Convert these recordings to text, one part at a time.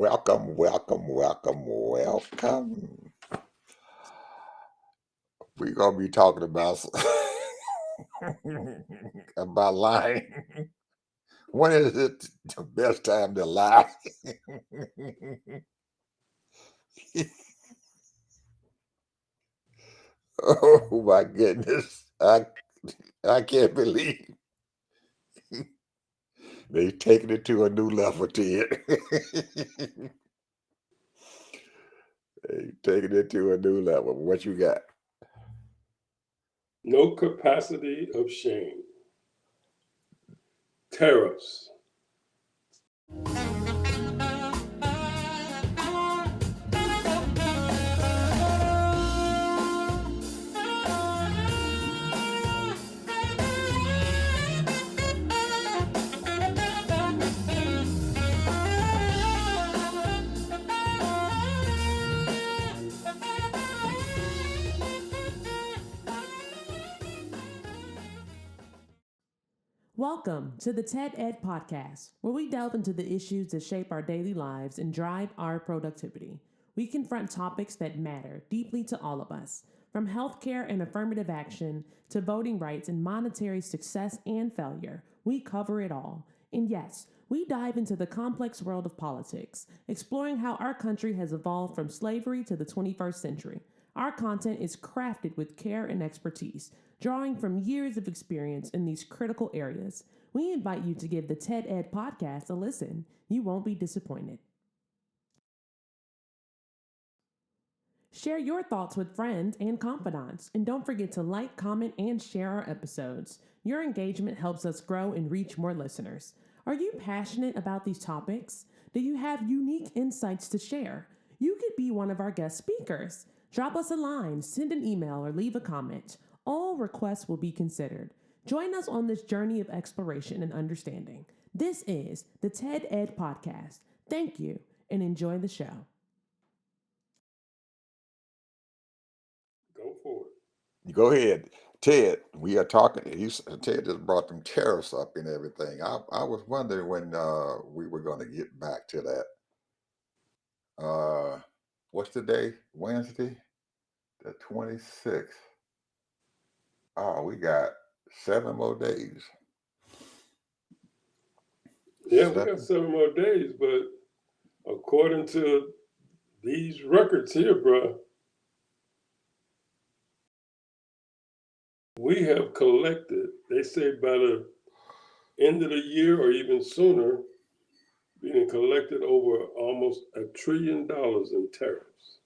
Welcome, welcome, welcome, welcome. We're gonna be talking about about lying. When is it the best time to lie? Oh my goodness. I can't believe they've taken it to a new level, Ted. They've taken it to a new level. What you got? No capacity of shame. Tariffs. Welcome to the TED Ed Podcast, where we delve into the issues that shape our daily lives and drive our productivity. We confront topics that matter deeply to all of us, from healthcare and affirmative action to voting rights and monetary success and failure. We cover it all. And yes, we dive into the complex world of politics, exploring how our country has evolved from slavery to the 21st century. Our content is crafted with care and expertise, drawing from years of experience in these critical areas. We invite you to give the TED Ed podcast a listen. You won't be disappointed. Share your thoughts with friends and confidants, and don't forget to like, comment, and share our episodes. Your engagement helps us grow and reach more listeners. Are you passionate about these topics? Do you have unique insights to share? You could be one of our guest speakers. Drop us a line, send an email, or leave a comment. All requests will be considered. Join us on this journey of exploration and understanding. This is the TED Ed Podcast. Thank you, and enjoy the show. Go for it. Go ahead. Ted, we are talking. Ted just brought them tariffs up and everything. I was wondering when we were going to get back to that. What's the day? Wednesday, the 26th. Oh, we got 7 more days. Yeah, we got 7 more days, but according to these records here, bruh, we have collected, they say by the end of the year or even sooner, being collected over almost $1 trillion in tariffs.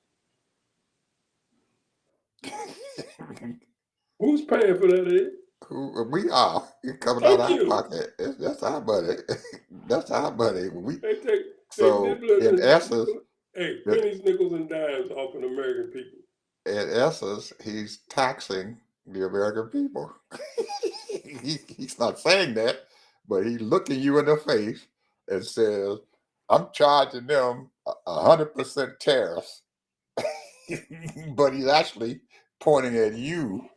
Who's paying for that, Ed? We are. It's coming out Thank of our you. pocket. That's our money. That's our money. They take So, niblets in and essence, pennies, nickels, and dimes off of the American people. he's taxing the American people. He's not saying that, but he's looking you in the face and says, "I'm charging them 100% tariffs," but he's actually pointing at you.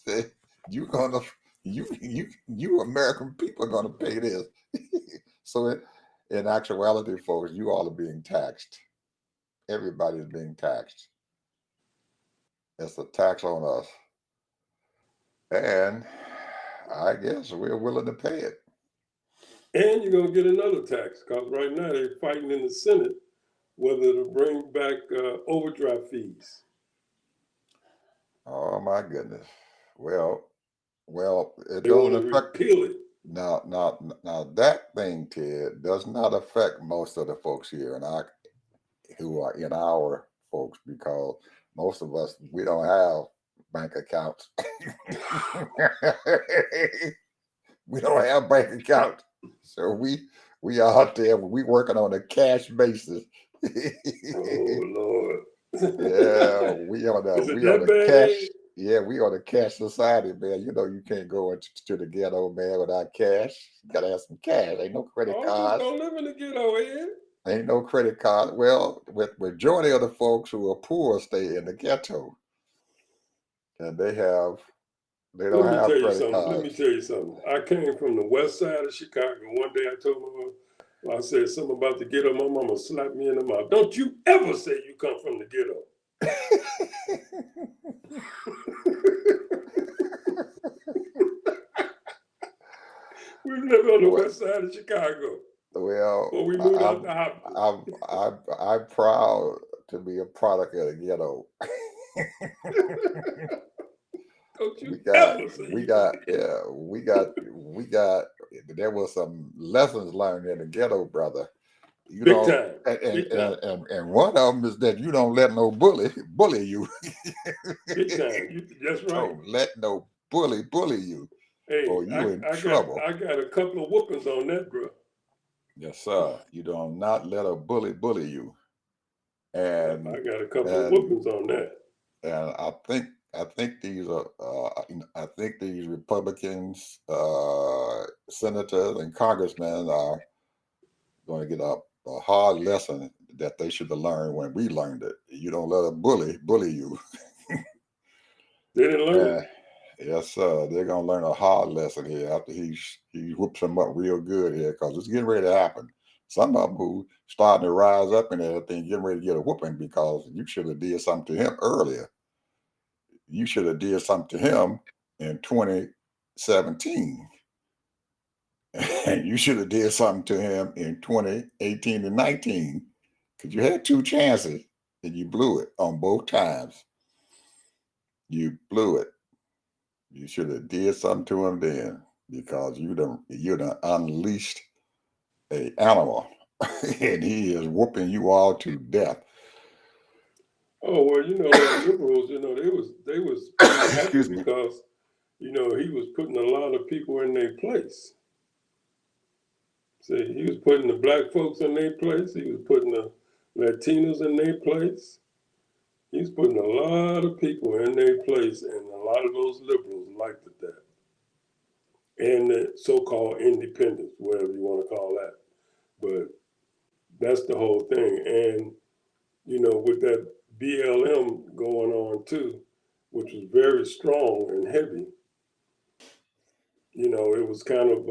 Say, you gonna you American people are gonna pay this. So in actuality, folks, you all are being taxed. Everybody's being taxed. It's a tax on us. And I guess we're willing to pay it. And you're going to get another tax because right now they're fighting in the Senate whether to bring back overdraft fees. Oh my goodness. Well, it They want doesn't to affect repeal it. now that thing, Ted, does not affect most of the folks here who are in our folks, because most of us, we don't have bank accounts. We don't have bank accounts. So we out there, we working on a cash basis. Oh Lord. Yeah, we on Is the it we on that the bad, cash. Ed? Yeah, we on the cash society, man. You know you can't go to the ghetto, man, without cash. You gotta have some cash. Ain't no credit All of us cards. don't live in the ghetto, Ed. Ain't no credit card. Well, with majority of the folks who are poor stay in the ghetto, and they have They Let don't me have tell you credit something. Let me cards. tell you something. I came from the west side of Chicago. One day I told my mom, I said something about the ghetto. My mama slapped me in the mouth. Don't you ever say you come from the ghetto. We live on the Well, west side of Chicago. well, When we moved out I'm to Hopkins. I'm proud to be a product of the ghetto. Don't you we got ever say we you from got the ghetto. yeah we got there was some lessons learned in the ghetto, brother. You Big don't time. and Big time. and one of them is that you don't let no bully you. Big time. That's right. Don't let no bully you, Hey, or you in I trouble. got a couple of whoopings on that, bro. Yes, sir. You do not let a bully you. Yep, And I got a couple of and whoopings on that. and I think these are I think these Republicans, senators and congressmen are going to get a hard lesson that they should have learned when we learned it. You don't let a bully you. They didn't learn Uh, it. yes, sir. They're gonna learn a hard lesson here after he whoops them up real good here, because it's getting ready to happen. Some of them who starting to rise up and everything, getting ready to get a whooping because you should have did something to him earlier. You should have did something to him in 2017. And you should have did something to him in 2018 and 19. Because you had two chances and you blew it on both times. You blew it. You should have did something to him then, because you done unleashed a animal and he is whooping you all to death. Oh well, those liberals, they was pretty happy Excuse me. because, he was putting a lot of people in their place. See, he was putting the black folks in their place. He was putting the Latinos in their place. He's putting a lot of people in their place, and a lot of those liberals liked it that. And the so-called independents, whatever you want to call that. But that's the whole thing. And with that BLM going on too, which was very strong and heavy, it was kind of,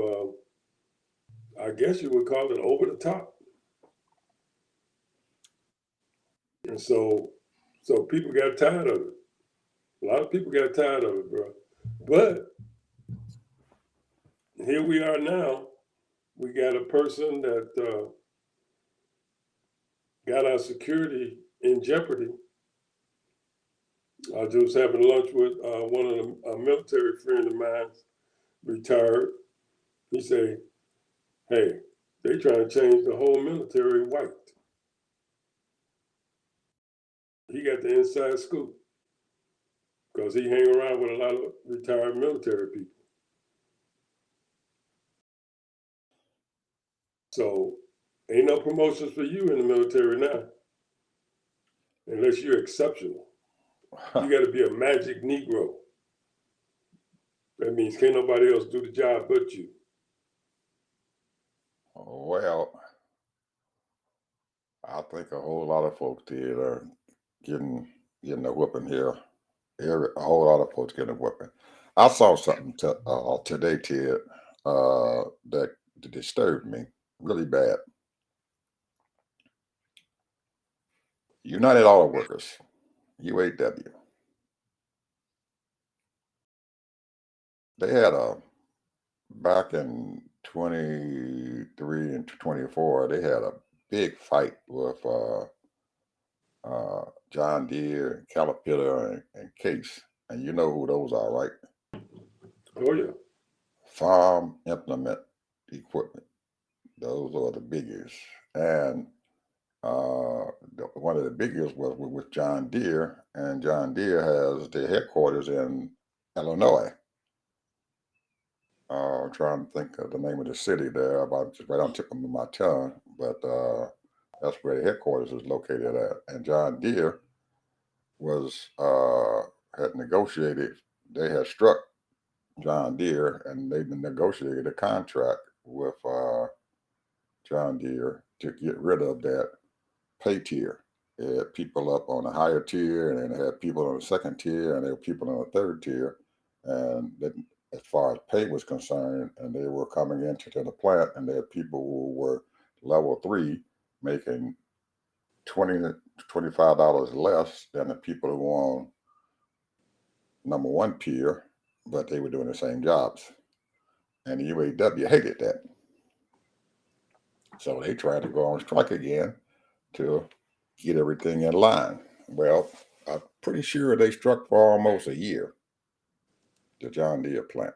I guess you would call it over the top. And so people got tired of it. A lot of people got tired of it, bro. But here we are now. We got a person that got our security in jeopardy. I just was having lunch with one of a military friend of mine, retired. He said, "Hey, they trying to change the whole military white." He got the inside scoop because he hang around with a lot of retired military people. So ain't no promotions for you in the military now, unless you're exceptional. You got to be a magic Negro. That means can't nobody else do the job but you. Well, I think a whole lot of folks did are getting a whooping here. A whole lot of folks getting a whooping. I saw something today, Ted, that disturbed me really bad. United Auto Workers, UAW, they had a back in 23 and 24, they had a big fight with John Deere, Caterpillar, and Case. And you know who those are, right? Oh yeah. Farm implement equipment. Those are the biggies. And one of the biggest was with John Deere, and John Deere has their headquarters in Illinois. I'm trying to think of the name of the city there, about just right on the tip of my tongue, but that's where the headquarters is located at. And John Deere was had negotiated. They had struck John Deere, and they've been negotiated a contract with John Deere to get rid of that pay tier. They had people up on a higher tier, and then they had people on the second tier, and there were people on the third tier. and as far as pay was concerned, and they were coming into the plant, and there were people who were level 3 making 20 to $25 less than the people who were on number 1 tier, but they were doing the same jobs. And the UAW hated that. So they tried to go on strike again to get everything in line. Well, I'm pretty sure they struck for almost a year, the John Deere plant.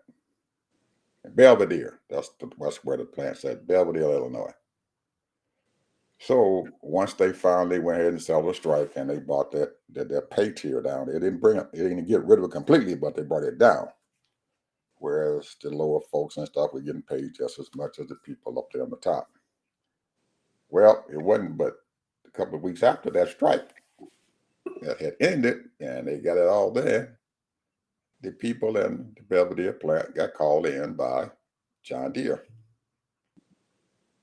Belvedere, that's where the plant's at, Belvedere, Illinois. So once they finally went ahead and settled the strike, and they brought their pay tier down, they didn't get rid of it completely, but they brought it down. Whereas the lower folks and stuff were getting paid just as much as the people up there on the top. Well, it wasn't but a couple of weeks after that strike that had ended, and they got it all there, the people in the Belvedere plant got called in by John Deere.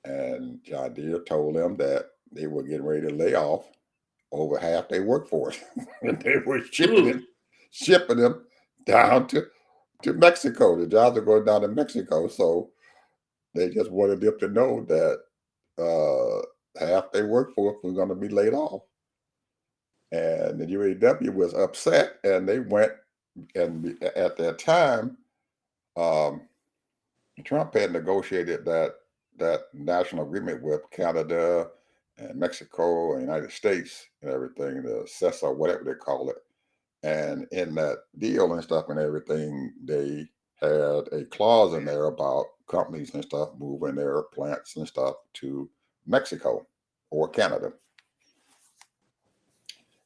And John Deere told them that they were getting ready to lay off over half their workforce. And they were shipping them down to Mexico. The jobs are going down to Mexico. So they just wanted them to know that half their workforce was going to be laid off. And the UAW was upset, and they went, and at that time, Trump had negotiated that national agreement with Canada and Mexico and the United States and everything, the CESA, whatever they call it. And in that deal and stuff and everything, they had a clause in there about companies and stuff moving their plants and stuff to Mexico or Canada.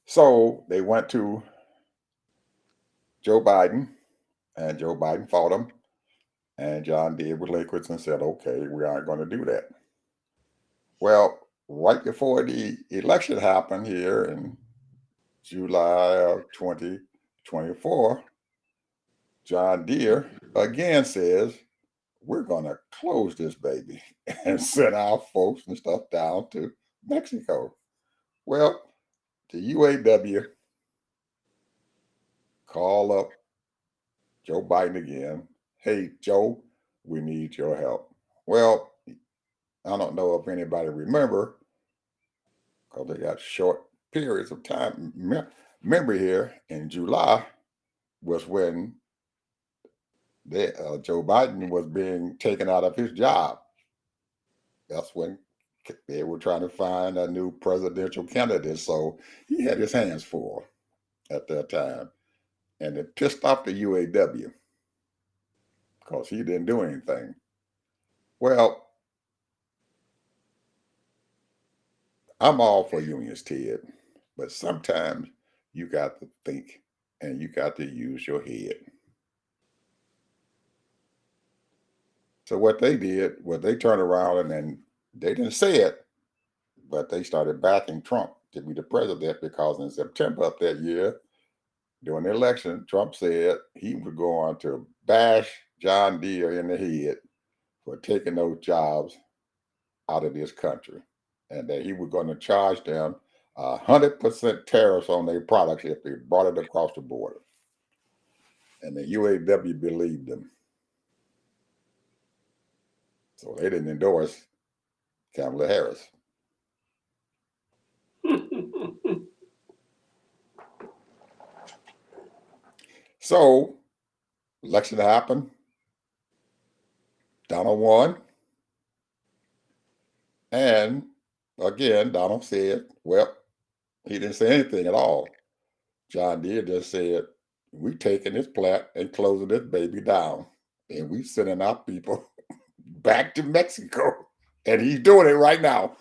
So they went to Joe Biden, and Joe Biden fought them. And John Deere relinquished and said, okay, we aren't going to do that. Well, right before the election happened here in July of 2024, John Deere again says, we're going to close this baby and send our folks and stuff down to Mexico. Well, the UAW called up Joe Biden again. Hey, Joe, we need your help. Well, I don't know if anybody remember, because they got short periods of time. Remember here in July was when Joe Biden was being taken out of his job. That's when they were trying to find a new presidential candidate. So he had his hands full at that time. And it pissed off the UAW because he didn't do anything. Well, I'm all for unions, Ted, but sometimes you got to think and you got to use your head. So what they did was they turned around and then they didn't say it, but they started backing Trump to be the president, because in September of that year, during the election, Trump said he was going to bash John Deere in the head for taking those jobs out of this country, and that he was going to charge them 100% tariffs on their products if they brought it across the border. And the UAW believed them. So they didn't endorse Kamala Harris. So election happened. Donald won. And again, Donald said, well, he didn't say anything at all. John Deere just said, we taking this plant and closing this baby down. And we sending our people back to Mexico. And he's doing it right now.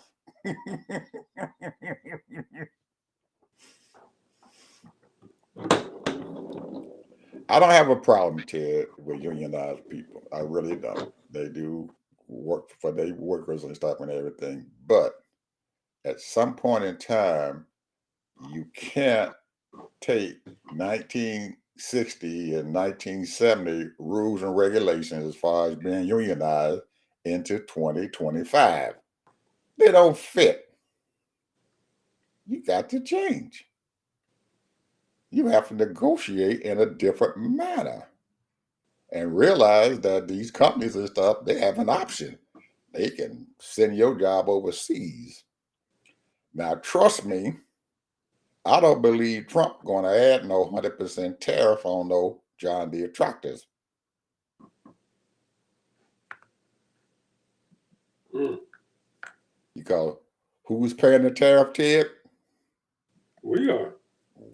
I don't have a problem, Ted, with unionized people. I really don't. They do work for their workers and stuff and everything. But at some point in time, you can't take 1960 and 1970 rules and regulations as far as being unionized into 2025. They don't fit. You got to change. You have to negotiate in a different manner. and realize that these companies and stuff, they have an option. They can send your job overseas. Now, trust me, I don't believe Trump going to add no 100% tariff on no John Deere tractors. Mm. Because who's paying the tariff, Ted? We are.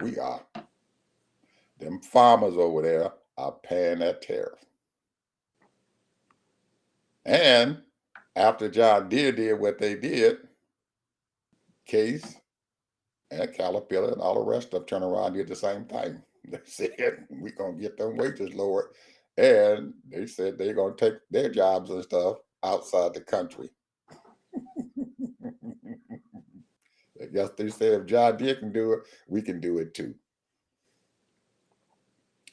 We are. Them farmers over there are paying that tariff. And after John Deere did what they did, Case and Caterpillar and all the rest of them turned around and did the same thing. They said, we're going to get them wages lowered. And they said they're going to take their jobs and stuff outside the country. I guess they said if John Deere can do it, we can do it too.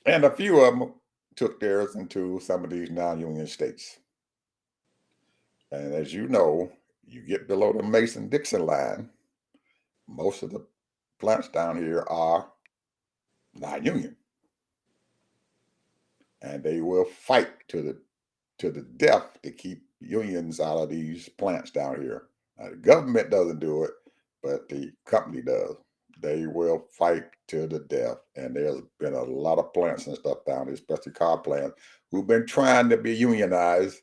And a few of them took theirs into some of these non-union states. And as you know, you get below the Mason-Dixon line, most of the plants down here are non-union. And they will fight to the death to keep unions out of these plants down here. Now, the government doesn't do it, but the company does. They will fight to the death. And there's been a lot of plants and stuff down here, especially car plants, who've been trying to be unionized,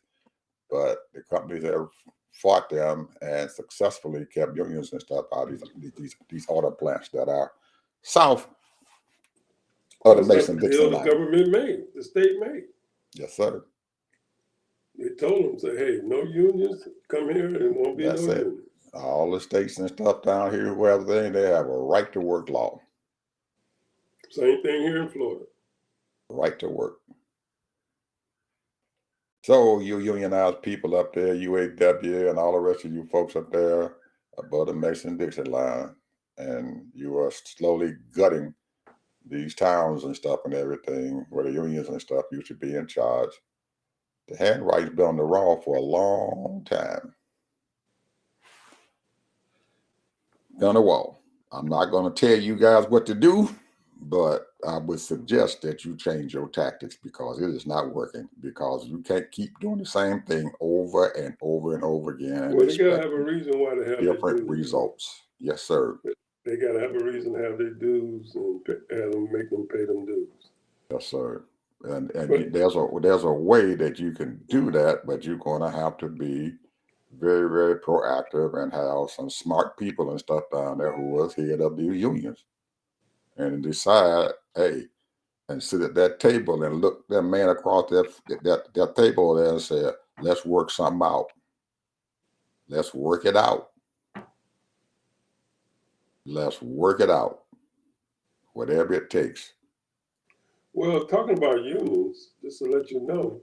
but the companies have fought them and successfully kept unions and stuff out of these auto plants that are south of the That's like the Mason-Dixon deal the line. government made, the state made. Yes, sir. They told them, say, hey, no unions, come here, and it won't be That's no it. unions. All the states and stuff down here, wherever they have a right to work law. Same thing here in Florida. Right to work. So you unionized people up there, UAW and all the rest of you folks up there above the Mason-Dixon line, and you are slowly gutting these towns and stuff and everything where the unions and stuff used to be in charge. The handwriting's been on the wall for a long time. On the wall. I'm not going to tell you guys what to do, but I would suggest that you change your tactics because it is not working, because you can't keep doing the same thing over and over and over again and Well, they got to expect have a reason why they have their different dues. results. Yes, sir. They got to have a reason to have their dues and have them make them pay them dues. Yes, sir. And But- there's a way that you can do that, but you're going to have to be very, very proactive and have some smart people and stuff down there who was head of the unions and decide, hey, and sit at that table and look that man across that table there and say, let's work something out. Let's work it out. Let's work it out. Whatever it takes. Well, talking about unions, just to let you know,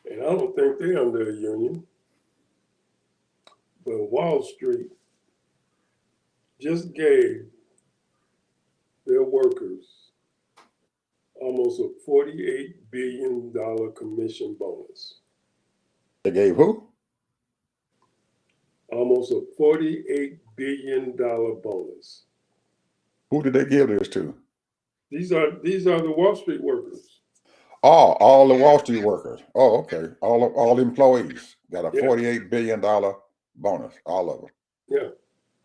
and I don't think they're under a union, but Wall Street just gave their workers almost a $48 billion commission bonus. They gave who? Almost a $48 billion bonus. Who did they give this to? These are the Wall Street workers. Oh, all the Wall Street workers. Oh, okay. All employees got a $48 billion bonus. All of them. Yeah.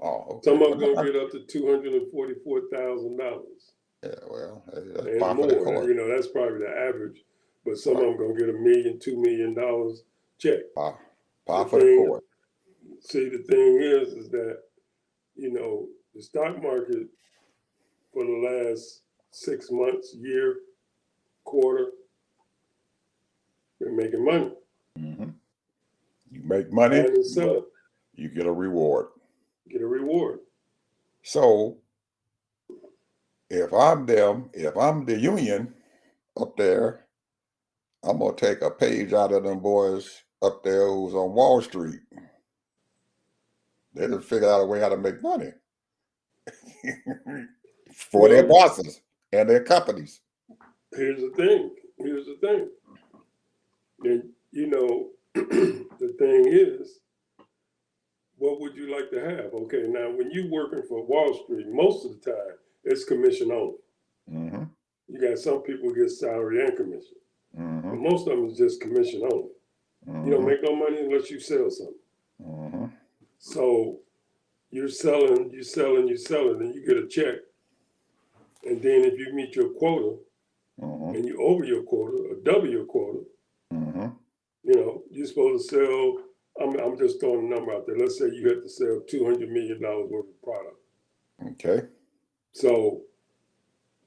Oh, okay. Some of them gonna get up to $244,000. Yeah, well, that's And par for the more. course. You know, that's probably the average. But some of them gonna get $1 million, $2 million check. Par for the course. See, the thing is that, you know, the stock market for the last 6 months, year, quarter, been making money. Mm-hmm. You make money, And selling. you get a reward. Get a reward. So if I'm the union up there, I'm gonna take a page out of them boys up there who's on Wall Street. They just figured out a way how to make money for their bosses and their companies. Here's the thing. And, you know, the thing is, what would you like to have? Okay, now when you're working for Wall Street, most of the time it's commission only. Mm-hmm. You got some people get salary and commission. But most of them is just commission only. You don't make no money unless you sell something. So you're selling, and you get a check. And then if you meet your quota and you over your quota or double your quota, you're supposed to sell. I'm just throwing a number out there. Let's say you have to sell $200 million worth of product. Okay. So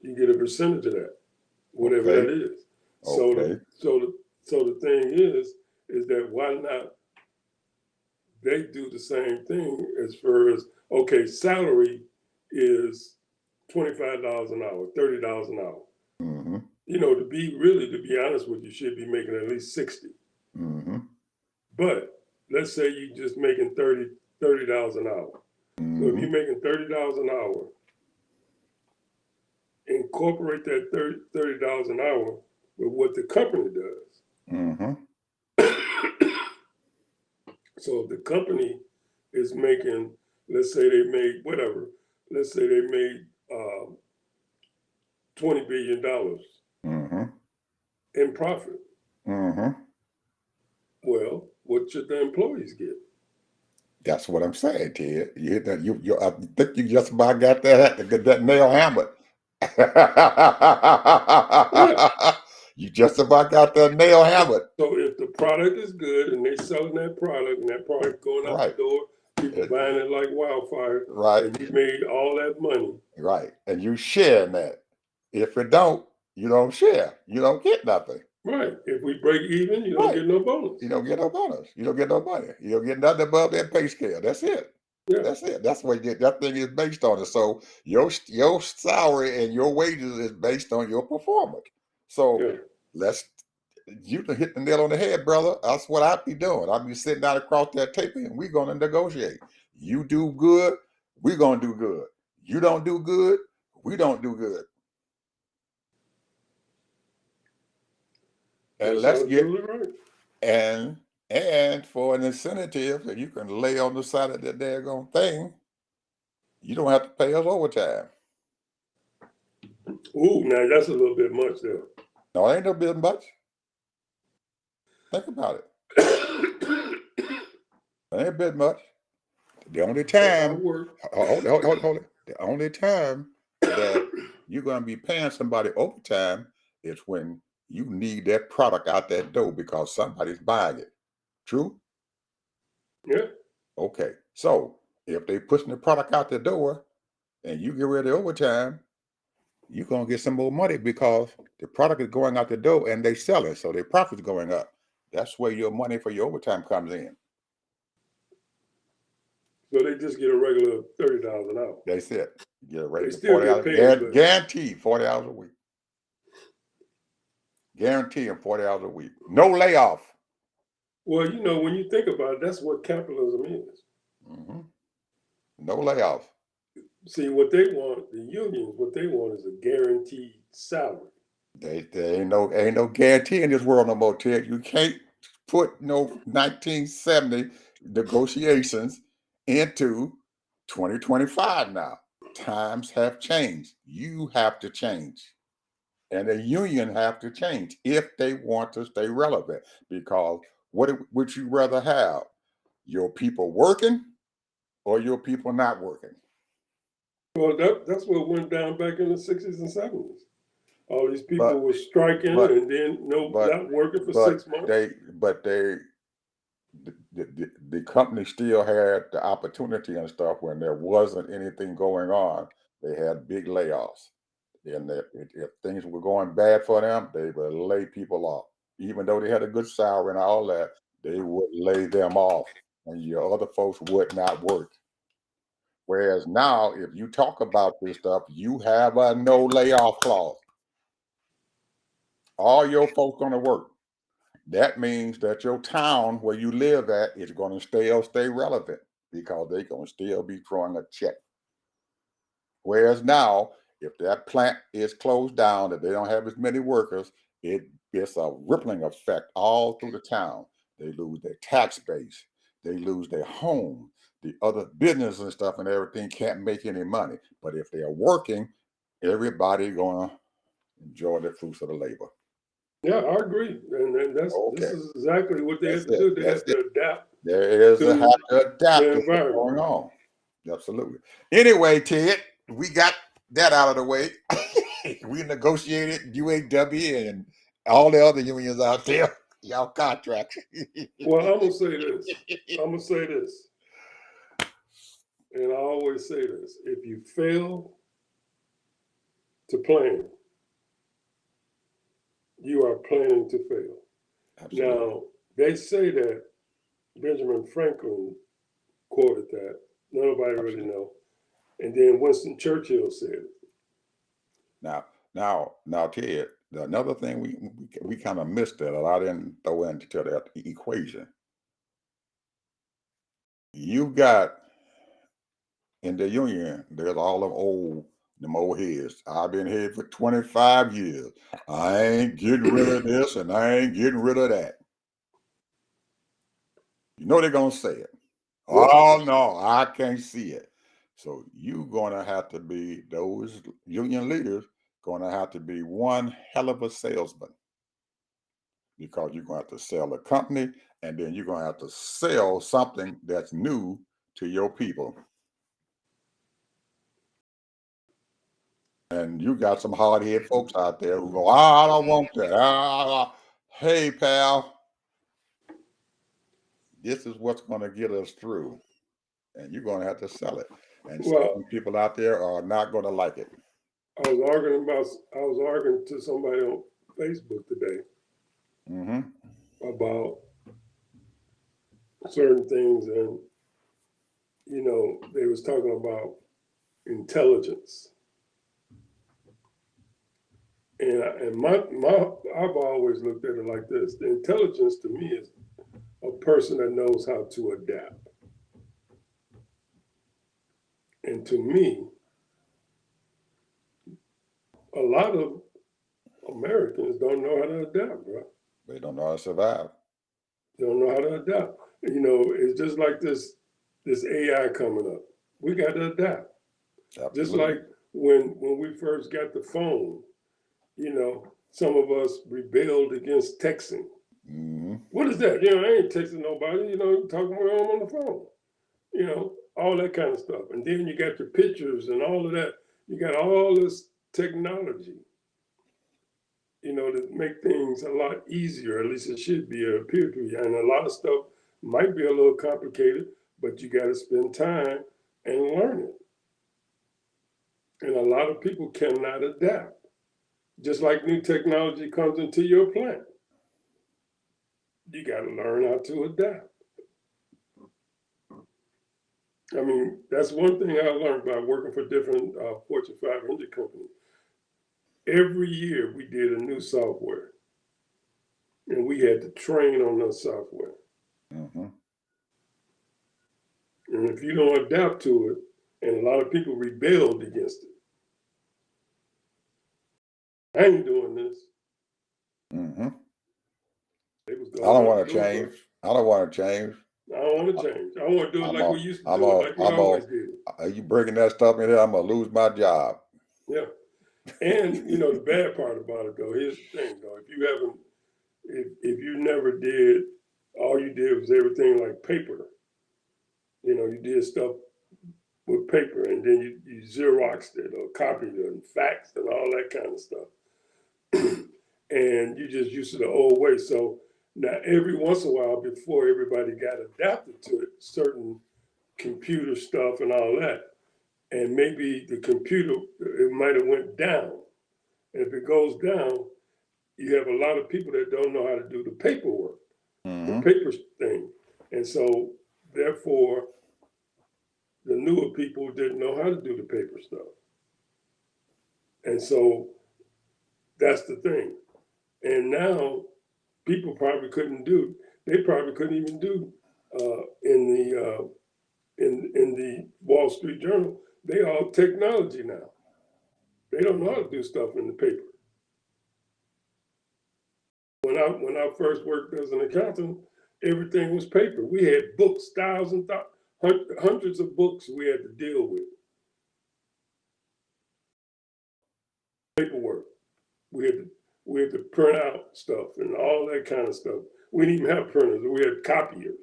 you get a percentage of that, whatever Okay. that is. Okay. So the thing is that why not they do the same thing as far as, okay, salary is $25 an hour, $30 an hour. To be honest with you, should be making at least 60. But let's say you just making $30 an hour. So if you're making $30 an hour, incorporate that $30 an hour with what the company does. So if the company is making, let's say they made whatever, let's say they made $20 billion in profit. Well, what should the employees get? That's what I'm saying, Ted. You hit that. I think you just about got that nail hammered. You just about got that nail hammered. So if the product is good and they selling that product and that product going out the door, people buying it like wildfire, and you made all that money. Right. And you sharing that. If you don't share. You don't get nothing. Right. If we break even, you don't get no bonus. You don't get no bonus. You don't get no money. You don't get nothing above that pay scale. That's it. Yeah. That's it. That's what that thing is based on. It. So your salary and your wages is based on your performance. So you can hit the nail on the head, brother. That's what I'd be doing. I'd be sitting down across that table and we're gonna negotiate. You do good, we're gonna do good. You don't do good, we don't do good. And let's get and for an incentive that you can lay on the side of that daggone thing, you don't have to pay us overtime. Ooh, now that's a little bit much there. No, it ain't no bit much. Think about it. It ain't a bit much. The only time, hold it. The only time that you're going to be paying somebody overtime is when you need that product out that door because somebody's buying it. True? Yeah. Okay. So if they pushing the product out the door and you get rid of overtime, you're going to get some more money because the product is going out the door and they sell it. So their profit's going up. That's where your money for your overtime comes in. So they just get a regular $30 an hour. That's it. You get a regular they still 40 hours. Paid, guaranteed 40 hours a week. Guarantee them 40 hours a week. No layoff. Well, when you think about it, that's what capitalism is. No layoff. See, what they want, the unions, what they want is a guaranteed salary. There ain't no guarantee in this world no more, Ted. You can't put no 1970 negotiations into 2025 now. Times have changed. You have to change. And the union have to change if they want to stay relevant. Because what would you rather have? Your people working or your people not working? Well, that's what went down back in the 60s and 70s. All these people were striking and then not working for 6 months. The company still had the opportunity and stuff when there wasn't anything going on. They had big layoffs. And if things were going bad for them, they would lay people off. Even though they had a good salary and all that, they would lay them off. And your other folks would not work. Whereas now, if you talk about this stuff, you have a no layoff clause. All your folks going to work. That means that your town where you live at is going to stay relevant because they're going to still be drawing a check. Whereas now, if that plant is closed down, if they don't have as many workers, it's a rippling effect all through the town. They lose their tax base. They lose their home. The other business and stuff and everything can't make any money. But if they are working, everybody going to enjoy the fruits of the labor. Yeah, I agree, and this Okay, is exactly what they that's had to it. do. They That's had it. to adapt There is a have to to adapt the to what's environment. going on. Absolutely. Anyway, Ted, we got that out of the way. We negotiated UAW and all the other unions out there. Y'all contracts. Well, I'm gonna say this. I'm gonna say this, and I always say this: if you fail to plan, you are planning to fail. Absolutely. Now, they say that Benjamin Franklin quoted that. Nobody really Absolutely. know. And then Winston Churchill said it. Now, Ted. Another thing we kind of missed that a lot didn't throw into that equation. You got in the union, there's all them old heads. I've been here for 25 years. I ain't getting rid of this and I ain't getting rid of that. You know they're gonna say it. Yep. Oh no, I can't see it. So you gonna have to be those union leaders gonna have to be one hell of a salesman because you're gonna have to sell the company and then you're gonna have to sell something that's new to your people. And you got some hard head folks out there who go, I don't want that. Hey, pal, this is what's going to get us through. And you're going to have to sell it. And Well, certain people out there are not going to like it. I was arguing to somebody on Facebook today Mm-hmm. about certain things, and they was talking about intelligence, and I've always looked at it like this: the intelligence to me is a person that knows how to adapt, and to me, a lot of Americans don't know how to adapt, bro. They don't know how to survive. They don't know how to adapt. It's just like this AI coming up. We got to adapt. Just Absolutely. like when we first got the phone, some of us rebelled against texting. Mm-hmm. What is that? I ain't texting nobody. Talking with them on the phone. All that kind of stuff. And then you got your pictures and all of that. You got all this technology, to make things a lot easier. At least it should be, or appear to be. And a lot of stuff might be a little complicated, but you got to spend time and learn it. And a lot of people cannot adapt. Just like new technology comes into your plant, you got to learn how to adapt. I mean, that's one thing I learned by working for different Fortune 500 companies. Every year we did a new software, and we had to train on that software. Mm-hmm. And if you don't adapt to it, and a lot of people rebelled against it, I ain't doing this. Mm-hmm. They was I going don't out want the to door change. first. I don't want to change. I don't want to change. I want to do it I'm like a, we used to I'm do it, a, like we I'm a, always did it. are you bringing that stuff in here? I'm going to lose my job. Yeah. And the bad part about it though, here's the thing though, if you never did, all you did was everything like paper. You did stuff with paper, and then you Xeroxed it or copied it and faxed and all that kind of stuff. And you just used to the old way. So now every once in a while, before everybody got adapted to it, certain computer stuff and all that, and maybe the computer, it might have went down. And if it goes down, you have a lot of people that don't know how to do the paperwork, the Mm-hmm. paper thing. And so therefore the newer people didn't know how to do the paper stuff. And so that's the thing. And now people probably couldn't do, they probably couldn't even do in the Wall Street Journal, they all technology now. They don't know how to do stuff in the paper. When I first worked as an accountant, everything was paper. We had books, thousands, hundreds of books we had to deal with. Paperwork. We had to We had to print out stuff and all that kind of stuff. We didn't even have printers. We had copiers.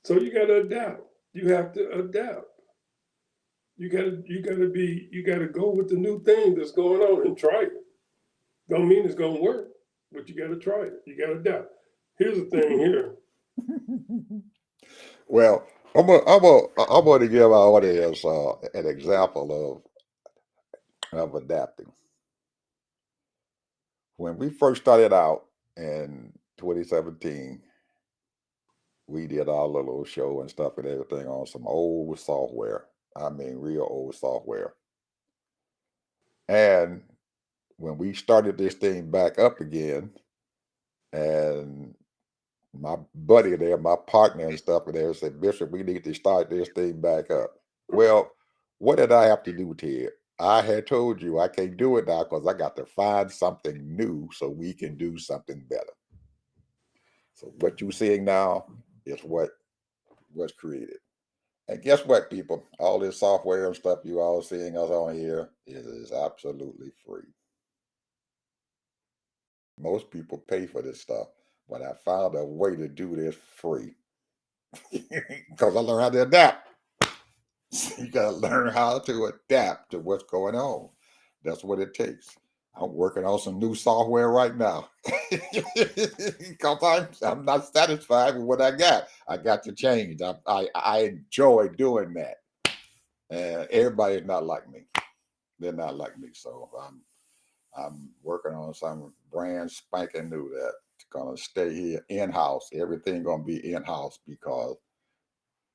So you got to adapt. You have to adapt. You gotta go with the new thing that's going on and try it. Don't mean it's gonna work, but you gotta try it. You gotta adapt. Here's the thing here. Well, I'm gonna give our audience an example of adapting. When we first started out in 2017, we did our little show and stuff and everything on some old software. I mean, real old software. And when we started this thing back up again, and my buddy there, my partner and stuff, and there said, Bishop, we need to start this thing back up. Well, what did I have to do, Ted? I had told you I can't do it now because I got to find something new so we can do something better. So what you're seeing now is what was created. And guess what, people? All this software and stuff you all seeing us on here is absolutely free. Most people pay for this stuff, but I found a way to do this free because I learned how to adapt. You got to learn how to adapt to what's going on. That's what it takes. I'm working on some new software right now because I'm not satisfied with what I got. I got to change. I enjoy doing that. And everybody's not like me. They're not like me. So I'm working on some brand spanking new that's gonna stay here in house. Everything gonna be in house because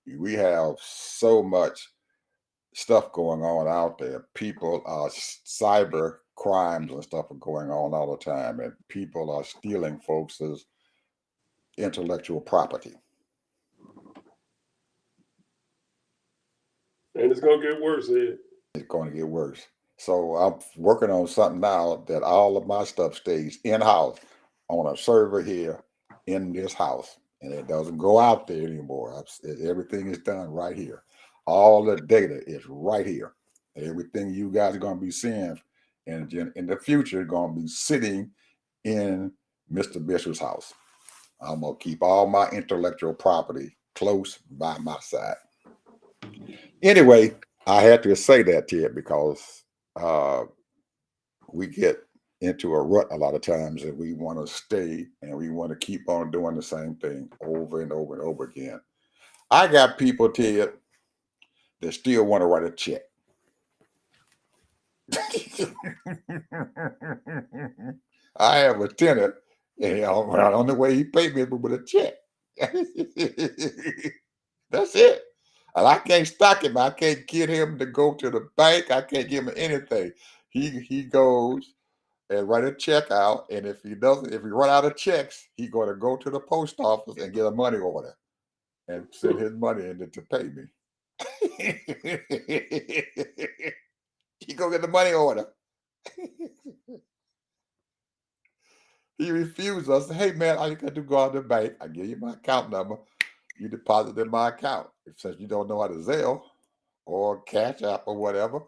we have so much stuff going on out there. People are cyber crimes and stuff are going on all the time, and people are stealing folks' intellectual property. And it's gonna get worse, Ed. It's going to get worse. So I'm working on something now that all of my stuff stays in house on a server here in this house, and it doesn't go out there anymore. Everything is done right here. All the data is right here. Everything you guys are going to be seeing in the future is going to be sitting in Mr. Bishop's house. I'm going to keep all my intellectual property close by my side. Anyway, I had to say that to it because we get into a rut a lot of times and we want to stay and we want to keep on doing the same thing over and over and over again. I got people, Ted, that still want to write a check. I have a tenant, and the only way he paid me is with a check. That's it. And I can't stock him. I can't get him to go to the bank. I can't give him anything. He goes and write a check out. And if he run out of checks, he's going to go to the post office and get a money order and send his money in to pay me. He go get the money order. He refused us. Hey man, all you got to do go out to the bank. I give you my account number. You deposit in my account. Since you don't know how to Zelle or Cash App or whatever,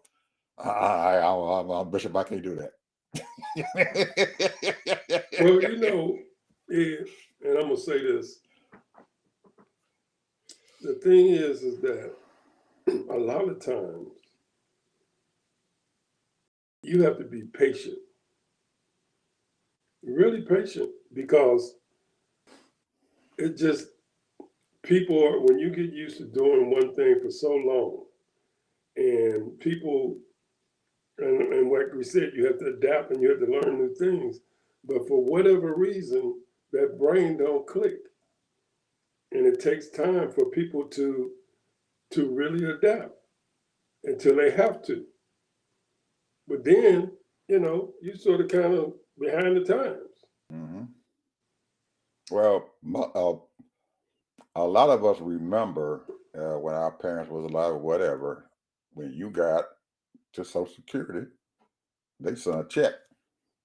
I'm Bishop. I can't do that. Well, you know, Ed, and I'm gonna say this. The thing is that a lot of times you have to be patient, really patient, because it just people are when you get used to doing one thing for so long, and people and like we said, you have to adapt and you have to learn new things. But for whatever reason, that brain don't click, and it takes time for people to really adapt until they have to. But then, you sort of kind of behind the times. Mhm. Well, a lot of us remember when our parents was alive or whatever, when you got to Social Security, they sent a check,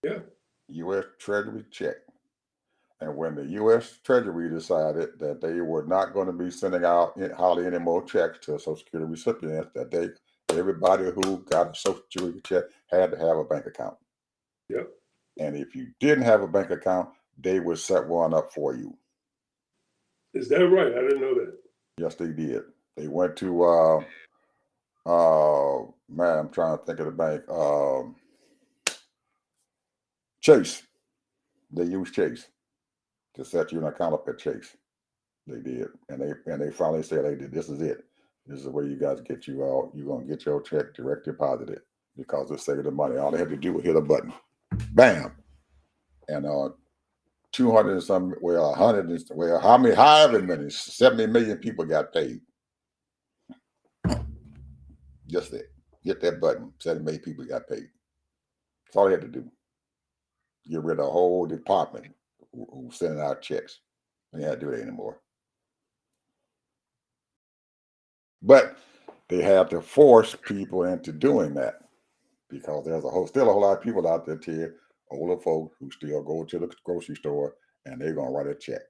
Yeah. U.S. Treasury check. And when the U.S. Treasury decided that they were not going to be sending out hardly any more checks to Social Security recipients, that they everybody who got a Social Security check had to have a bank account. Yep. And if you didn't have a bank account, they would set one up for you. Is that right? I didn't know that. Yes, they did. They went to man, I'm trying to think of the bank. Chase. They used Chase to set you an account up at Chase. They did, and they finally said, "Hey, this is it. This is where you guys get you all. You're gonna get your check direct deposited because it saved the money. All they had to do was hit a button, bam, and 200 and some, well, 100 and well, however many, 70 million people got paid. Just that, hit that button, 70 million people got paid. That's all they had to do. Get rid of a whole department who sending out checks. They had to do it anymore. But they had to force people into doing that because there's still a whole lot of people out there, here, older folks who still go to the grocery store and they're gonna write a check.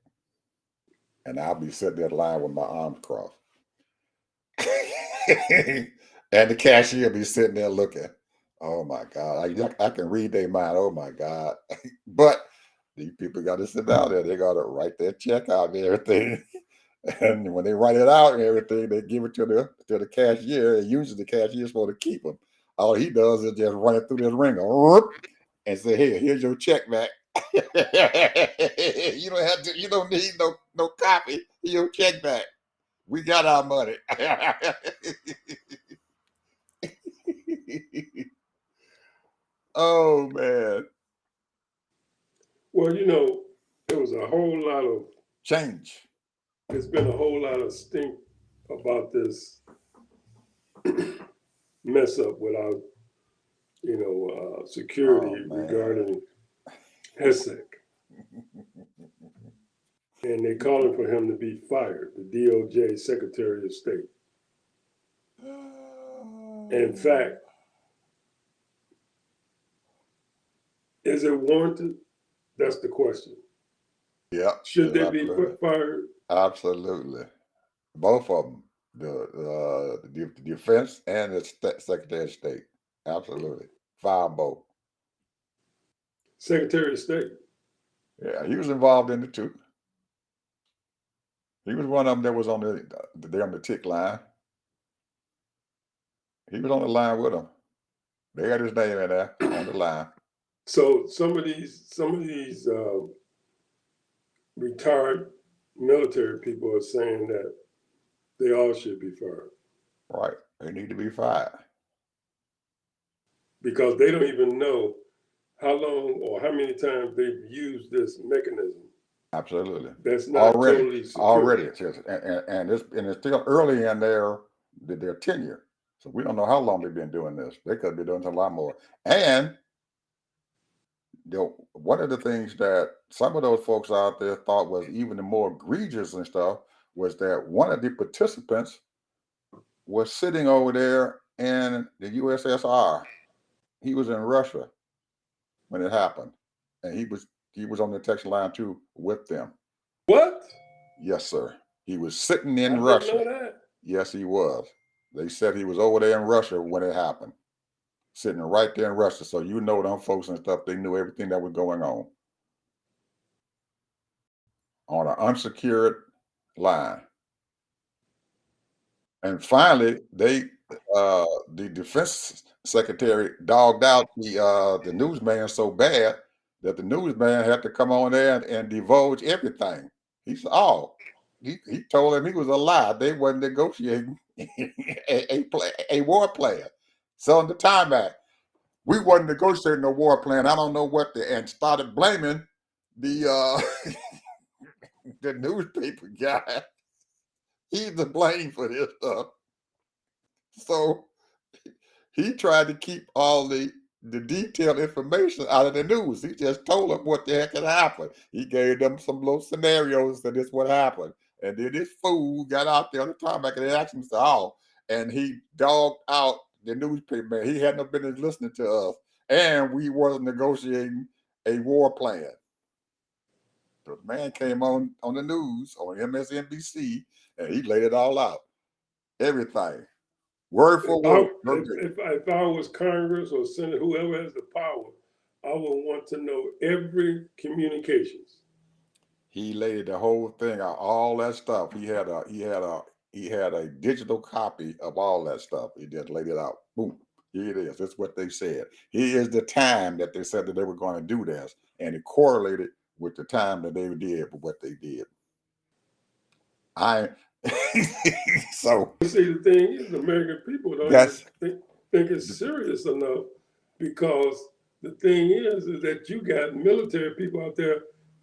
And I'll be sitting there in line with my arms crossed. And the cashier be sitting there looking. Oh my God. I can read their mind. Oh my God. But these people got to sit down there. They got to write their check out and everything. And when they write it out and everything, they give it to the cashier. And usually the cashier is supposed to keep them. All he does is just run it through this ringer and say, "Hey, here's your check back." You don't have to. You don't need no copy. Here's your check back. We got our money. Oh man, Well, there was a whole lot of. change. There's been a whole lot of stink about this mess up with our, security regarding Hesek. And they calling for him to be fired, the DOJ Secretary of State. In fact, is it warranted? That's the question. Yeah. Should they be fired? Absolutely. Both of them. The defense and the Secretary of State. Absolutely. Fire both. Secretary of State. Yeah, he was involved in it too. He was one of them that was on the tick line. He was on the line with them. They had his name in there on the line. So some of these retired military people are saying that they all should be fired. Right. They need to be fired. Because they don't even know how long or how many times they've used this mechanism. Absolutely. That's not totally secure. Already. And it's still early in their tenure. So we don't know how long they've been doing this. They could be doing a lot more. And one of the things that some of those folks out there thought was even more egregious and stuff was that one of the participants was sitting over there in the USSR. He was in Russia when it happened, and he was on the text line too with them. What? Yes, sir. He was sitting in I Russia. didn't know that. Yes, he was. They said he was over there in Russia when it happened, sitting right there in Russia. So them folks and stuff, they knew everything that was going on an unsecured line. And finally, the defense secretary dogged out the newsman so bad that the newsman had to come on there and divulge everything. He said, "Oh, he told him he was a lie. They wasn't negotiating a war plan. So in the time act, we wasn't negotiating a war plan. I don't know what and started blaming the the newspaper guy. He's to blame for this stuff. So he tried to keep all the detailed information out of the news. He just told them what the heck had happened. He gave them some little scenarios that this what happened. And then this fool got out there on the time back and they asked him, "Oh," and he dogged out the newspaper man. He hadn't no business listening to us. And we wasn't negotiating a war plan. So the man came on the news on MSNBC and he laid it all out. Everything. Word for word. If I was Congress or Senate, whoever has the power, I would want to know every communications. He laid the whole thing out, all that stuff. He had a digital copy of all that stuff. He just laid it out. Boom. Here it is. That's what they said. Here is the time that they said that they were going to do this, and it correlated with the time that they did with what they did. I so See, the thing is, the American people don't even that's think it's serious enough, because the thing is that you got military people out there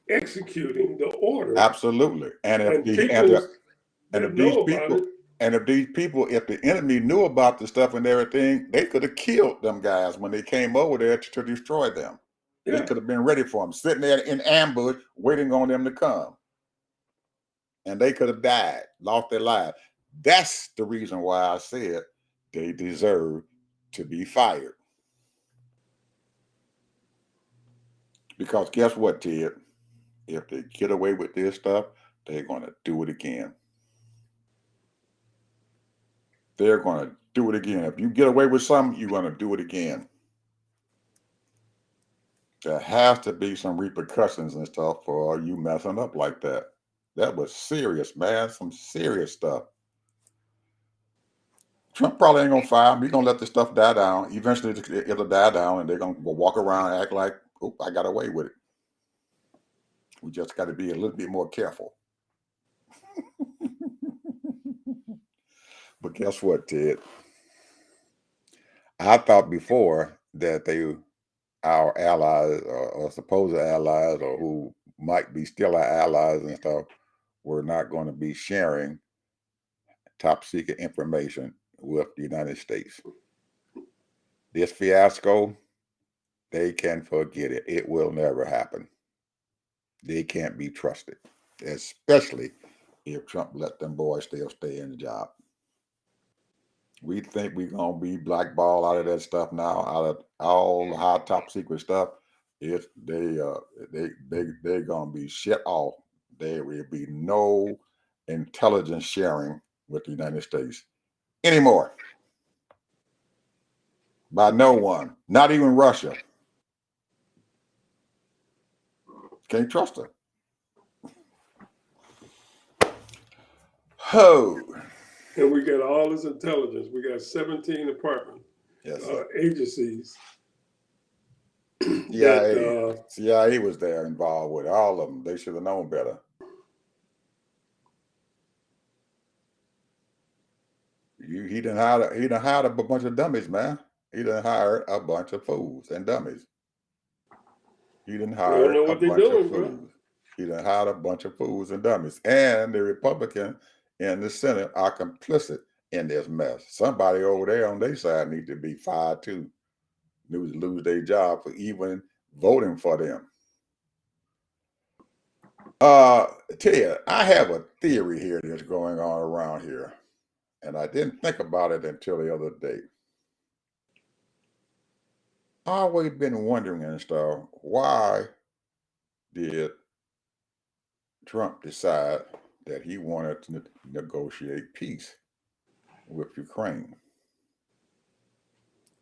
executing the order, absolutely. And if and the people and that if these know about people it, if the enemy knew about the stuff and everything, they could have killed them guys when they came over there to destroy them. They yeah, could have been ready for them, sitting there in ambush, waiting on them to come. And they could have died, lost their lives. That's the reason why I said they deserve to be fired. Because guess what, Ted? If they get away with this stuff, they're going to do it again. They're going to do it again. If you get away with something, you're going to do it again. There has to be some repercussions and stuff for you messing up like that. That was serious, man. Some serious stuff. Trump probably ain't gonna fire him. He's gonna let the stuff die down. Eventually, it'll die down, and they're gonna walk around and act like, "Oh, I got away with it." We just got to be a little bit more careful. But guess what, Ted? I thought before that our allies or supposed allies, or who might be still our allies and stuff, were not going to be sharing top secret information with the United States. This fiasco, they can forget it. It will never happen. They can't be trusted, especially if Trump let them boys still stay in the job. We think we're gonna be blackballed out of that stuff now, out of all the high top secret stuff. If they're gonna be shut off. There will be no intelligence sharing with the United States anymore. By no one, not even Russia. Can't trust her. Ho! and we got all this intelligence. We got 17 departments, Yes, agencies CIA. that CIA was there involved with all of them. They should have known better. He done hired a bunch of dummies, man. He done hired a bunch of fools and dummies. He done they don't hired know a what they're bunch of doing, bro. fools. He done hired a bunch of fools and dummies. And the Republican and the Senate are complicit in this mess. Somebody over there on their side needs to be fired too. Lose their job for even voting for them. Ted, I have a theory here that's going on around here, and I didn't think about it until the other day. I always been wondering and stuff, why did Trump decide that he wanted to negotiate peace with Ukraine?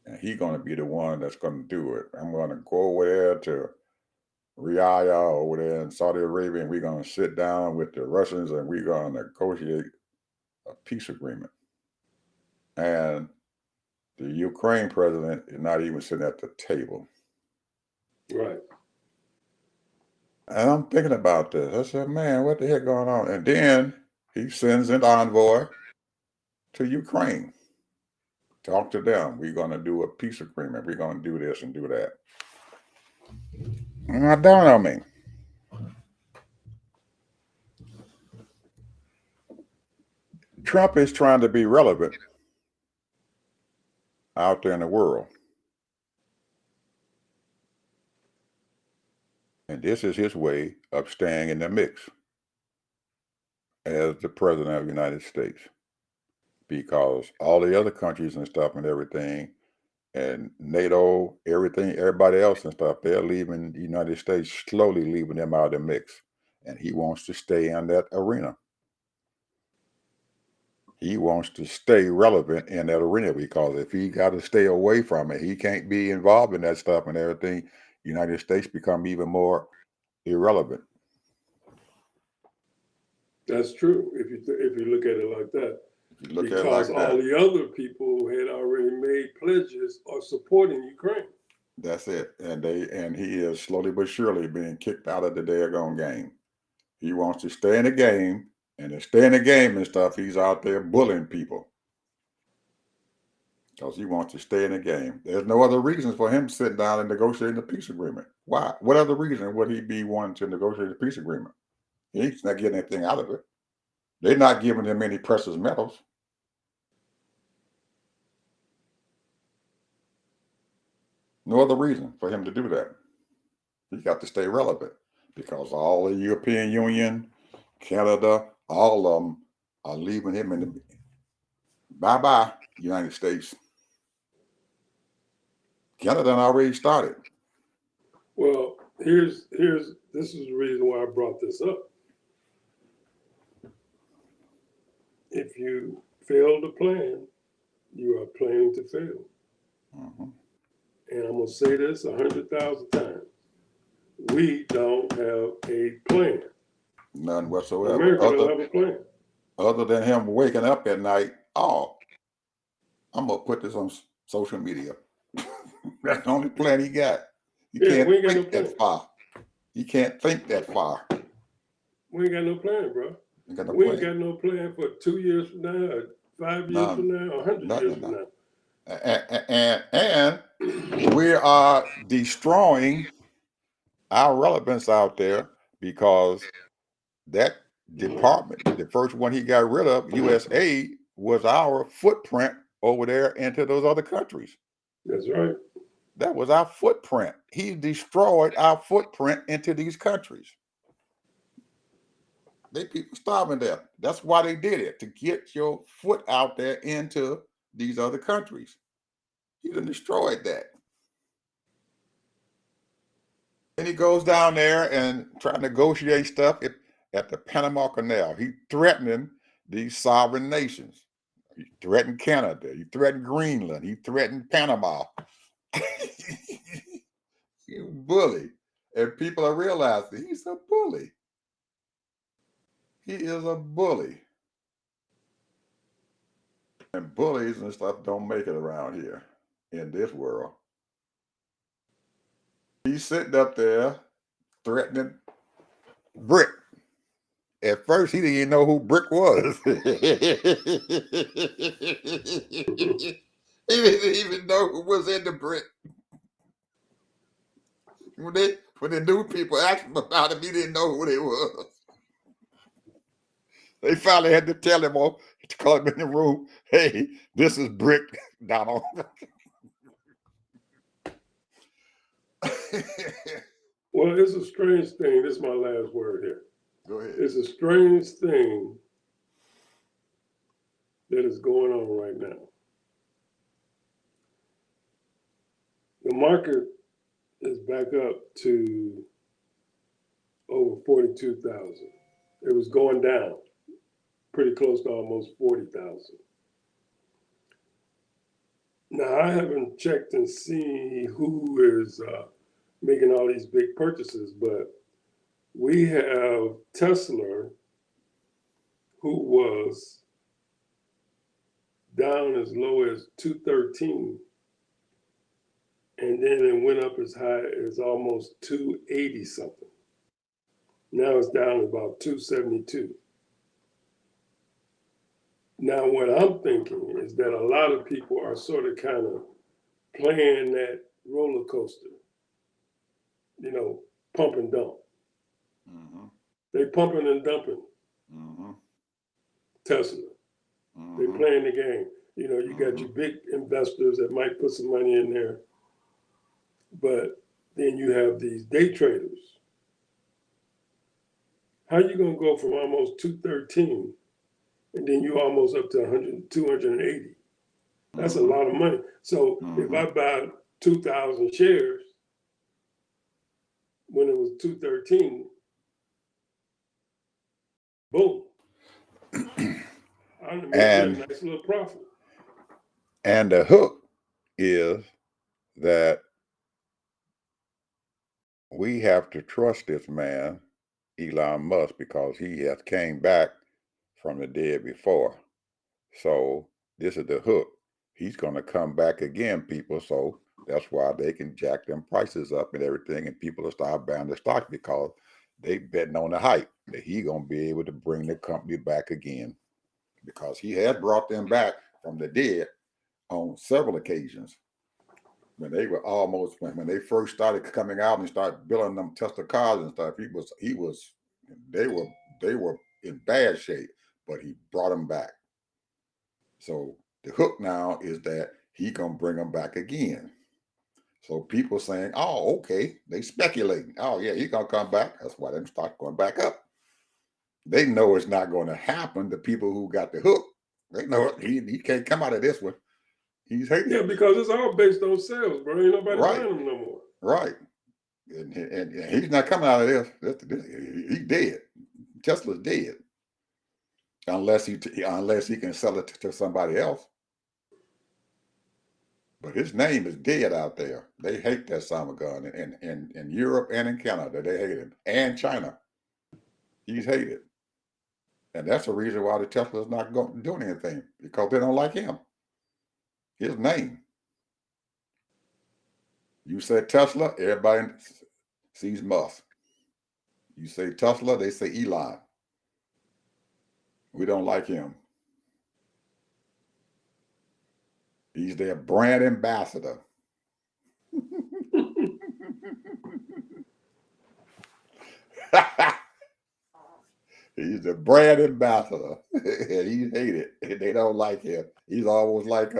And he's going to be the one that's going to do it. I'm going to go over there to Riyadh over there in Saudi Arabia, and we're going to sit down with the Russians and we're going to negotiate a peace agreement. And the Ukraine president is not even sitting at the table. Right. And I'm thinking about this. I said, man, what the heck going on? And then he sends an envoy to Ukraine. Talk to them. We're going to do a peace agreement. We're going to do this and do that. And I dawned on me. Trump is trying to be relevant out there in the world. And this is his way of staying in the mix as the president of the United States. Because all the other countries and stuff and everything, and NATO, everything, everybody else and stuff, they're leaving the United States, slowly leaving them out of the mix. And he wants to stay in that arena. he wants to stay relevant in that arena, because if he got to stay away from it, he can't be involved in that stuff and everything. United States become even more irrelevant. That's true if you look at it like that. If you look at it Because like all that, the other people had already made pledges or supporting Ukraine. that's it. And he is slowly but surely being kicked out of the daggone game. He wants to stay in the game, and to stay in the game and stuff, he's out there bullying people because he wants to stay in the game. There's no other reason for him sitting down and negotiating a peace agreement. Why? What other reason would he be wanting to negotiate a peace agreement? He's not getting anything out of it. They're not giving him any precious metals. No other reason for him to do that. He's got to stay relevant because all the European Union, Canada, all of them are leaving him in the bye-bye, United States. Canada already started. Well, this is the reason why I brought this up. If you fail to plan, you are planning to fail. Mm-hmm. And I'm gonna say this 100,000 times: we don't have a plan. None whatsoever. America don't have a plan. Other than him waking up at night, oh, I'm gonna put this on social media. That's the only plan he got. He can't we ain't got no think plan. that far. He can't think that far. We ain't got no plan, bro. Ain't got no We plan. ain't got no plan for 2 years from now, or 5 years None. from now, 100 years from now. And we are destroying our relevance out there because that department, the first one he got rid of, USA, was our footprint over there into those other countries. That's right. That was our footprint. He destroyed our footprint into these countries. They people starving there. That's why they did it, to get your foot out there into these other countries. He done destroyed that. And he goes down there and try to negotiate stuff at the Panama Canal. He threatening these sovereign nations. He threatened Canada. He threatened Greenland. He threatened Panama. You bully. And people are realizing he's a bully. He is a bully. And bullies and stuff don't make it around here in this world. He's sitting up there threatening Brick. At first, he didn't even know who Brick was. He didn't even know who was in the Brick. When the new people asked him about him, he didn't know who they was. They finally had to tell him, to call him in the room, hey, this is Brick, Donald. Well, it's a strange thing. This is my last word here. Go ahead. It's a strange thing that is going on right now. The market is back up to over 42,000. It was going down pretty close to almost 40,000. Now, I haven't checked and see who is making all these big purchases, but we have Tesla, who was down as low as 213, and then it went up as high as almost 280 something. Now it's down to about 272. Now, what I'm thinking is that a lot of people are sort of kind of playing that roller coaster, pump and dump. Mm-hmm. They pumping and dumping Mm-hmm. Tesla. Mm-hmm. They playing the game. You got your big investors that might put some money in there, but then you have these day traders. How you gonna go from almost 213 and then you almost up to 100, 280? That's a lot of money. So if I buy 2,000 shares when it was 213, boom, trying to make me a And nice little profit. and the hook is that we have to trust this man, Elon Musk, because he has came back from the dead before. So this is the hook. He's going to come back again, people. So that's why they can jack them prices up and everything, and people will start buying the stock because they betting on the hype that he going to be able to bring the company back again, because he had brought them back from the dead on several occasions. When they were almost when they first started coming out and started building them Tesla cars and stuff, they were in bad shape, but he brought them back. So the hook now is that he gonna bring them back again. So people saying, "Oh, okay," they speculating. "Oh, yeah, he gonna come back." That's why they start going back up. They know it's not going to happen. The people who got the hook, they know he can't come out of this one. He's hating. Yeah, because it's all based on sales, bro. Ain't nobody Right. buying them no more. Right. And he's not coming out of this. He's dead. Tesla's dead. Unless he can sell it to somebody else. But his name is dead out there. They hate that son of a gun in Europe and in Canada. They hate him. And China. He's hated. And that's the reason why the Tesla's not doing anything, because they don't like him. His name. You say Tesla, everybody sees Musk. You say Tesla, they say Elon. We don't like him. He's their brand ambassador. He's the brand ambassador. And he's hated. They don't like him. He's almost like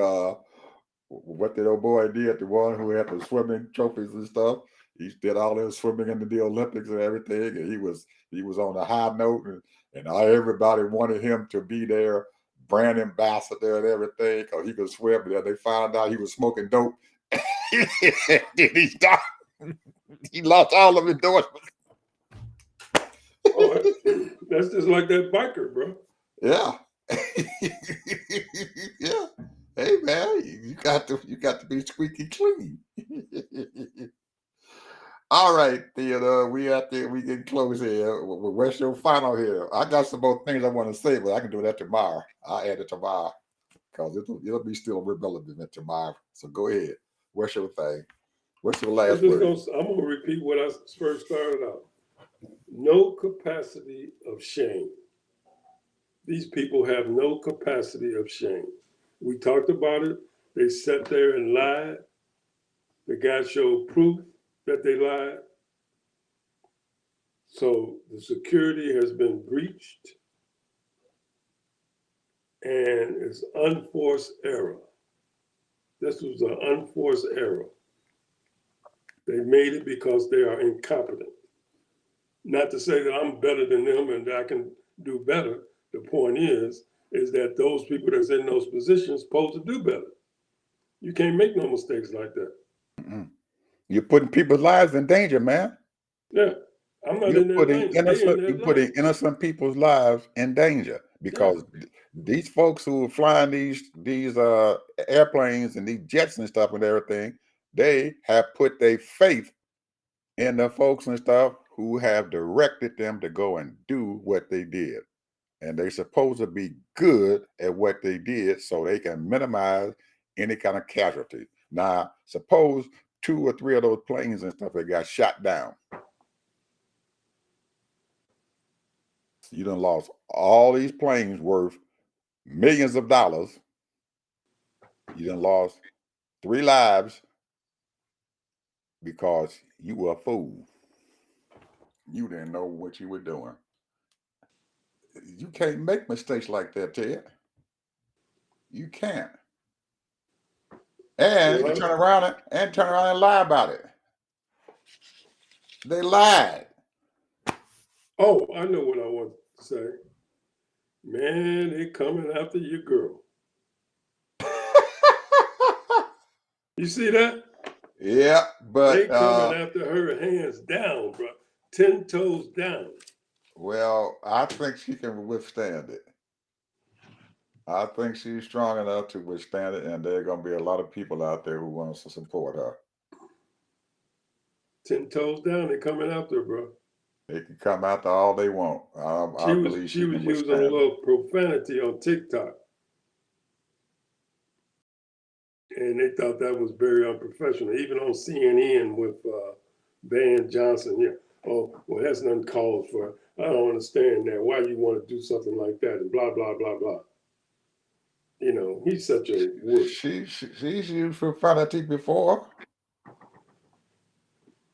what that old boy did, the one who had the swimming trophies and stuff. He did all his swimming into the Olympics and everything, and he was on a high note, and everybody wanted him to be their brand ambassador and everything because he could swim. But then they found out he was smoking dope. Then he stopped. He lost all of his endorsements. Oh, that's just like that biker, bro. Yeah. Yeah. Hey man, you got to be squeaky clean. All right, Theodore, we getting close here. What's your final here? I got some more things I want to say, but I can do that tomorrow. I'll add it tomorrow because it'll be still relevant tomorrow. So go ahead. What's your thing? What's your last word? I'm gonna repeat what I first started out. No capacity of shame. These people have no capacity of shame. We talked about it. They sat there and lied. The guy showed proof that they lied. So the security has been breached, and it's unforced error. This was an unforced error. They made it because they are incompetent. Not to say that I'm better than them and that I can do better. The point is that those people that's in those positions supposed to do better. You can't make no mistakes like that. Mm-mm. You're putting people's lives in danger, man. Yeah, I'm not in their lane. You're putting innocent people's lives in danger because these folks who are flying these airplanes and these jets and stuff and everything, they have put their faith in the folks and stuff who have directed them to go and do what they did. And they're supposed to be good at what they did so they can minimize any kind of casualty. Now, suppose 2 or 3 of those planes and stuff that got shot down. You done lost all these planes worth millions of dollars. You done lost 3 lives because you were a fool. You didn't know what you were doing. You can't make mistakes like that, Ted. You can't. And you turn around and lie about it. They lied. Oh, I know what I want to say. Man, they coming after your girl. You see that? Yeah, but they coming after her hands down, bro. 10 toes down. Well, I think she can withstand it. I think she's strong enough to withstand it, and there are going to be a lot of people out there who wants to support her. 10 toes down, they coming after her, bro. They can come after all they want. I believe She she was can using a withstand it. little profanity on TikTok, and they thought that was very unprofessional. Even on CNN with Van Johnson, yeah. Oh, well, that's nothing called for. I don't understand that. Why you want to do something like that? And blah blah blah blah. You know, he's such a wuss. She's used profanity before.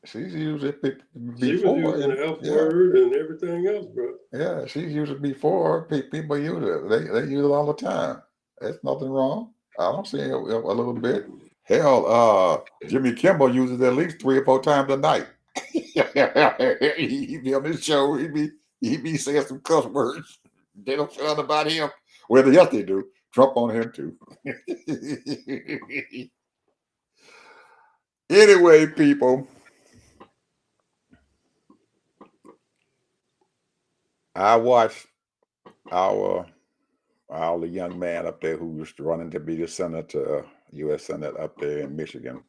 She's used it She was before, using and the F yeah, word and everything else, bro. yeah, she's used it before. People use it. They use it all the time. There's nothing wrong. I don't see a little bit. Hell, Jimmy Kimmel uses it at least 3 or 4 times a night. he be on his show. He be saying some cuss words. They don't say nothing about him. Well, yes, they do. Trump on him too. Anyway, people, I watched our the young man up there who was running to be the senator, U.S. Senate up there in Michigan,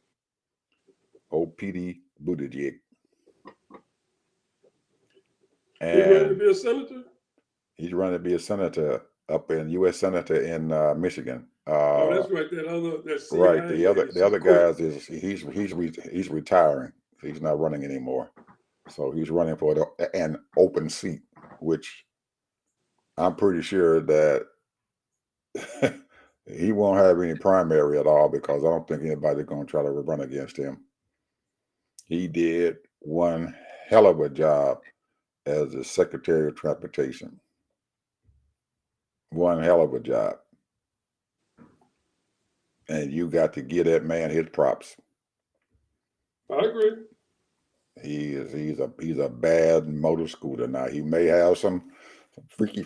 old P.D. Buttigieg. He running to And be a senator? he's running to be a senator up in U.S. Senator in Michigan. Oh, that's right. That Right. CIA lady, The she's other quit. guys is he's retiring. He's not running anymore. So he's running for an open seat, which I'm pretty sure that he won't have any primary at all because I don't think anybody's going to try to run against him. He did one hell of a job as the Secretary of Transportation. One hell of a job. And you got to give that man his props. I agree. He's a bad motor scooter. Now he may have some freaky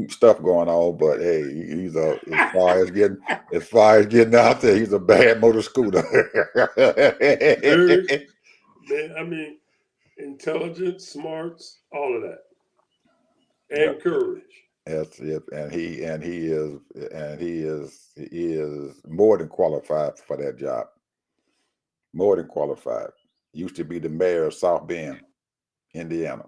stuff going on, but hey, he's as far as getting out there, he's a bad motor scooter. Very, man, I mean, intelligence, smarts, all of that. And Yep. courage. That's it. And he is more than qualified for that job. More than qualified. Used to be the mayor of South Bend, Indiana.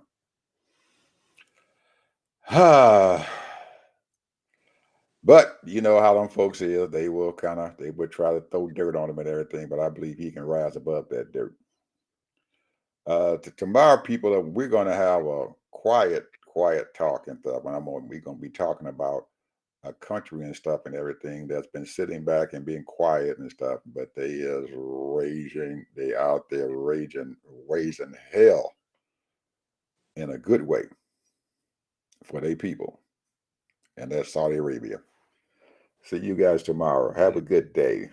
But you know how them folks is, they would try to throw dirt on him and everything, but I believe he can rise above that dirt. Tomorrow, people, we're gonna have a quiet talk and stuff. And we're gonna be talking about a country and stuff and everything that's been sitting back and being quiet and stuff, but they is raging, they out there raging, raising hell in a good way for their people. And that's Saudi Arabia. See you guys tomorrow. Have a good day.